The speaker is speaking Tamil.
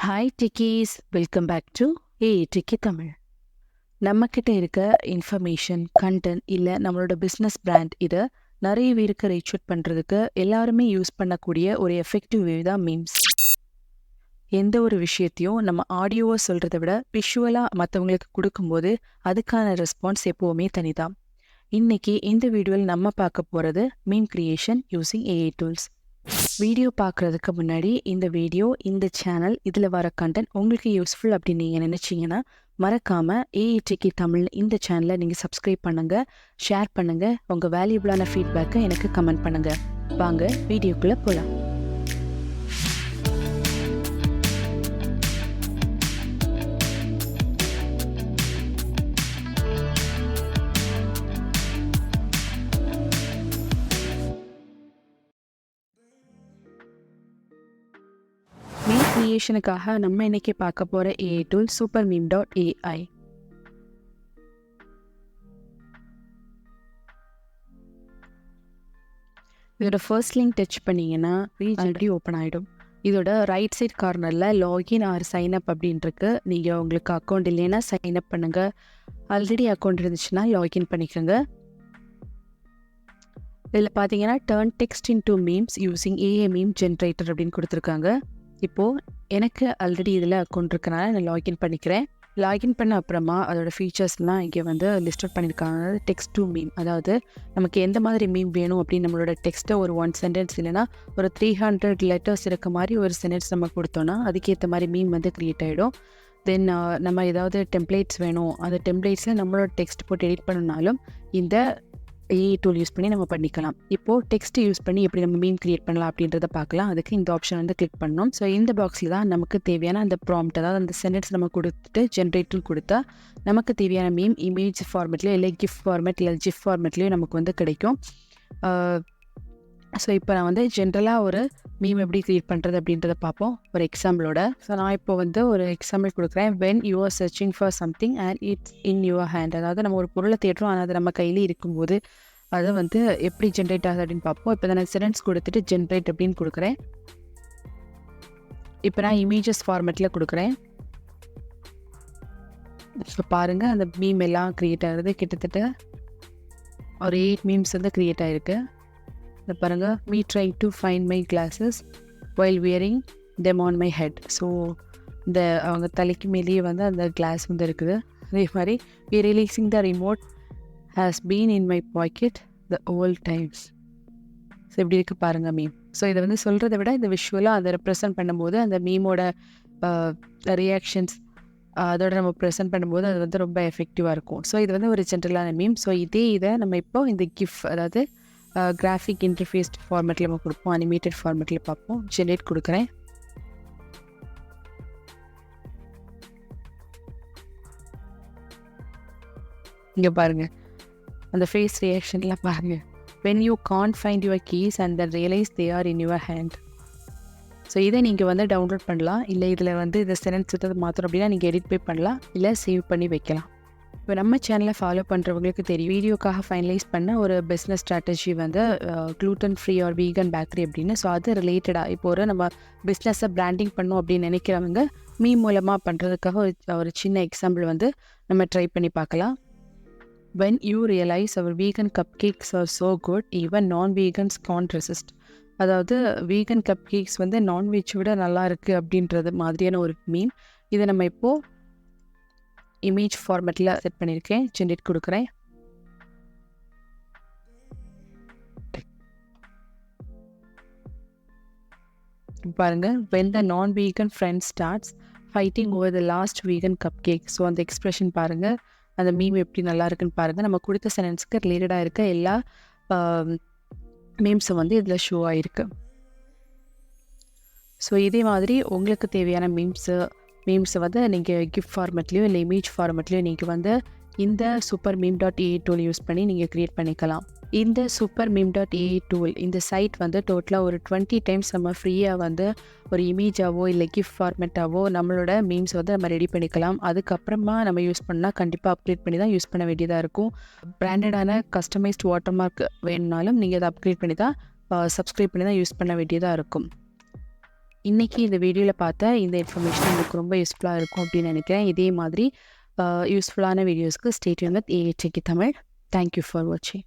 Hi techies, welcome back to TechieTamil. நம்மக்கிட்ட இருக்க இன்ஃபர்மேஷன், கண்டென்ட் இல்லை நம்மளோட பிஸ்னஸ் பிராண்ட் இதை நிறைய பேருக்கு ரீச் அவுட் பண்ணுறதுக்கு எல்லாருமே யூஸ் பண்ணக்கூடிய ஒரு எஃபெக்டிவ் வே தான் மீம்ஸ். எந்த ஒரு விஷயத்தையும் நம்ம ஆடியோவை சொல்கிறத விட விஷுவலாக மற்றவங்களுக்கு கொடுக்கும்போது அதுக்கான ரெஸ்பான்ஸ் எப்போவுமே தனிதான். இன்னைக்கு இந்த வீடியோவில் நம்ம பார்க்க போகிறது meme creation using AI tools. Video பார்க்குறதுக்கு முன்னாடி இந்த வீடியோ, இந்த சேனல், இதில் வர கண்டென்ட் உங்களுக்கு யூஸ்ஃபுல் அப்படின்னு நீங்கள் நினச்சிங்கன்னா மறக்காமல் TechieTamil இந்த சேனலை நீங்கள் சப்ஸ்கிரைப் பண்ணுங்கள், ஷேர் பண்ணுங்கள், உங்கள் வேல்யூபிளான ஃபீட்பேக்கை எனக்கு கமெண்ட் பண்ணுங்கள். வாங்க வீடியோக்குள்ளே போகலாம். மீம் கிரியேஷனுக்காக நம்ம இன்னைக்கு பார்க்க போகிற AI டூல் Tips-Supermeme.AI. இதோட ஃபர்ஸ்ட் லிங்க் டச் பண்ணிங்கன்னா ஆல்ரெடி ஓப்பன் ஆகிடும். இதோட ரைட் சைட் கார்னரில் லாகின் ஆர் சைன்அப் அப்படின்ட்டுருக்கு. நீங்கள் உங்களுக்கு அக்கௌண்ட் இல்லைன்னா சைன்அப் பண்ணுங்கள், ஆல்ரெடி அக்கௌண்ட் இருந்துச்சுன்னா லாகின் பண்ணிக்கோங்க. இதில் பார்த்தீங்கன்னா turn text into memes using AI meme generator அப்படின்னு கொடுத்துருக்காங்க. இப்போது எனக்கு ஆல்ரெடி இதில் அக்கௌண்ட் இருக்கனால நான் லாகின் பண்ணிக்கிறேன். லாகின் பண்ண அப்புறமா அதோட ஃபீச்சர்ஸ்லாம் இங்கே வந்து லிஸ்ட் அவுட் பண்ணியிருக்காங்க. டெக்ஸ்ட் டு மீம், அதாவது நமக்கு எந்த மாதிரி மீம் வேணும் அப்படின்னு நம்மளோட டெக்ஸ்ட்டை ஒரு 1 சென்டென்ஸ் இல்லைனா ஒரு 300 லெட்டர்ஸ் இருக்க மாதிரி ஒரு சென்டென்ஸ் நம்ம கொடுத்தோன்னா அதுக்கேற்ற மாதிரி மீம் வந்து க்ரியேட் ஆகிடும். தென் நம்ம ஏதாவது டெம்ப்ளேட்ஸ் வேணும், அந்த டெம்ப்ளேட்ஸில் நம்மளோட டெக்ஸ்ட் போட்டு எடிட் பண்ணனாலும் இந்த AI டூல் யூஸ் பண்ணி நம்ம பண்ணிக்கலாம். இப்போது டெக்ஸ்ட் யூஸ் பண்ணி எப்படி நம்ம மீம் கிரியேட் பண்ணலாம் அப்படின்றத பார்க்கலாம். அதுக்கு இந்த ஆப்ஷன் வந்து கிளிக் பண்ணணும். ஸோ இந்த பாக்ஸில் தான் நமக்கு தேவையான அந்த ப்ராம்ப்ட், அதாவது அந்த சென்டென்ஸ் நம்ம கொடுத்துட்டு ஜென்ரேட்டில் கொடுத்தா நமக்கு தேவையான மீம் இமேஜ் ஃபார்மேட்லேயோ இல்லை கிஃப்ட் ஃபார்மேட் இல்லை ஜிஃப் ஃபார்மேட்லேயும் நமக்கு வந்து கிடைக்கும். ஸோ இப்போ நான் வந்து ஜென்ரலாக ஒரு மீம் எப்படி க்ரியேட் பண்ணுறது அப்படின்றத பார்ப்போம் ஒரு எக்ஸாம்பிளோட. ஸோ நான் இப்போ வந்து ஒரு எக்ஸாம்பிள் கொடுக்குறேன். When you are searching for something and it's in your hand, அதாவது நம்ம ஒரு பொருளை தேடுறோம் ஆனால் அது நம்ம கையிலே இருக்கும்போது அதை வந்து எப்படி ஜென்ரேட் ஆகுது அப்படின்னு பார்ப்போம். இப்போ நான் சென்டென்ஸ் கொடுத்துட்டு ஜென்ரேட் அப்படின்னு கொடுக்குறேன். இப்போ நான் இமேஜஸ் ஃபார்மேட்டில் கொடுக்குறேன். இப்போ பாருங்கள் அந்த மீம் எல்லாம் க்ரியேட் ஆகுது. கிட்டத்தட்ட ஒரு 8 மீம்ஸ் வந்து க்ரியேட் ஆகிருக்கு. இதை பாருங்கள், me trying to find my classes while wearing them on my head. So இந்த அவங்க தலைக்கு மேலேயே வந்து அந்த கிளாஸ் வந்து இருக்குது. அதே மாதிரி we releasing the remote has been in my pocket the old times. So இப்படி இருக்குது பாருங்கள் மீம். ஸோ இதை வந்து சொல்கிறத விட இந்த விஷுவலாக அதை ரெப்ரசன்ட் பண்ணும்போது அந்த மீமோட ரியாக்ஷன்ஸ் அதோட நம்ம ப்ரெசென்ட் பண்ணும்போது அது வந்து ரொம்ப எஃபெக்டிவாக இருக்கும். ஸோ இது வந்து ஒரு ஜென்ரலான மீம். ஸோ இதை நம்ம இப்போ இந்த கிஃப், அதாவது கிராஃபிக் இன்டர்ஃபேஸ்ட் ஃபார்மேட்டில் நம்ம கொடுப்போம், அனிமேட்டட் ஃபார்மேட்டில் பார்ப்போம். ஜென்ரேட் கொடுக்குறேன். இங்கே பாருங்கள் அந்த ஃபேஸ் ரியாக்ஷன்லாம் பாருங்கள். When you can't find your keys and then realise they are in your hand. So இதை நீங்கள் வந்து டவுன்லோட் பண்ணலாம், இல்லை இதில் வந்து இந்த சென்டென்ஸ் சுத்தது மாத்திரம் அப்படின்னா நீங்கள் எடிட் பே பண்ணலாம், இல்லை சேவ் பண்ணி வைக்கலாம். இப்போ நம்ம சேனலை ஃபாலோ பண்ணுறவங்களுக்கு தெரியும், வீடியோக்காக ஃபைனலைஸ் பண்ண ஒரு பிஸ்னஸ் ஸ்ட்ராட்டஜி வந்து gluten free or vegan bakery அப்படின்னு. ஸோ அது ரிலேட்டடாக இப்போ ஒரு நம்ம பிஸ்னஸை பிராண்டிங் பண்ணோம் அப்படின்னு நினைக்கிறவங்க மீம் மூலமாக பண்ணுறதுக்காக ஒரு சின்ன எக்ஸாம்பிள் வந்து நம்ம ட்ரை பண்ணி பார்க்கலாம். When you realize our vegan cupcakes are so good, even non-vegans can't resist. அதாவது வீகன் கப் கேக்ஸ் வந்து நான்வெஜ் விட நல்லா இருக்குது அப்படின்றது மாதிரியான ஒரு மீம். இதை நம்ம இப்போது இமேஜ் ஃபார்மேட்டில் செட் பண்ணியிருக்கேன். ஜென்ரேட் கொடுக்குறேன். பாருங்கள், when the non-vegan friend starts fighting over the last vegan cupcake. So அந்த எக்ஸ்ப்ரெஷன் பாருங்கள், அந்த மீம் எப்படி நல்லா இருக்குன்னு பாருங்கள். நம்ம கொடுத்த சென்டென்ஸ்க்கு ரிலேட்டடாக இருக்க எல்லா மீம்ஸும் வந்து இதில் ஷோ ஆகிருக்கு. ஸோ இதே மாதிரி உங்களுக்கு தேவையான மீம்ஸை வந்து நீங்கள் கிஃப்ட் ஃபார்மேட்லேயோ இல்லை இமேஜ் ஃபார்மேட்லேயோ நீங்கள் வந்து இந்த Tips-Supermeme.AI டூல் யூஸ் பண்ணி நீங்கள் க்ரியேட் பண்ணிக்கலாம். இந்த Tips-Supermeme.AI டூல், இந்த சைட் வந்து டோட்டலாக ஒரு 20 டைம்ஸ் நம்ம ஃப்ரீயாக வந்து ஒரு இமேஜாவோ இல்லை கிஃப்ட் ஃபார்மேட்டாவோ நம்மளோட மீம்ஸ் வந்து நம்ம ரெடி பண்ணிக்கலாம். அதுக்கப்புறமா நம்ம யூஸ் பண்ணால் கண்டிப்பாக அப்கிரேட் பண்ணி தான் யூஸ் பண்ண வேண்டியதாக இருக்கும். பிராண்டடான கஸ்டமைஸ்ட் வாட்டர் மார்க் வேணுனாலும் நீங்கள் அதை அப்கிரேட் பண்ணி தான் சப்ஸ்கிரைப் பண்ணி தான் யூஸ் பண்ண வேண்டியதாக இருக்கும். இன்றைக்கி இந்த வீடியோவில் பார்த்த இந்த இன்ஃபர்மேஷன் உங்களுக்கு ரொம்ப யூஸ்ஃபுல்லாக இருக்கும் அப்படின்னு நினைக்கிறேன். இதே மாதிரி யூஸ்ஃபுல்லான வீடியோஸ்க்கு stay tuned with AI Techie Tamil. Thank you for watching.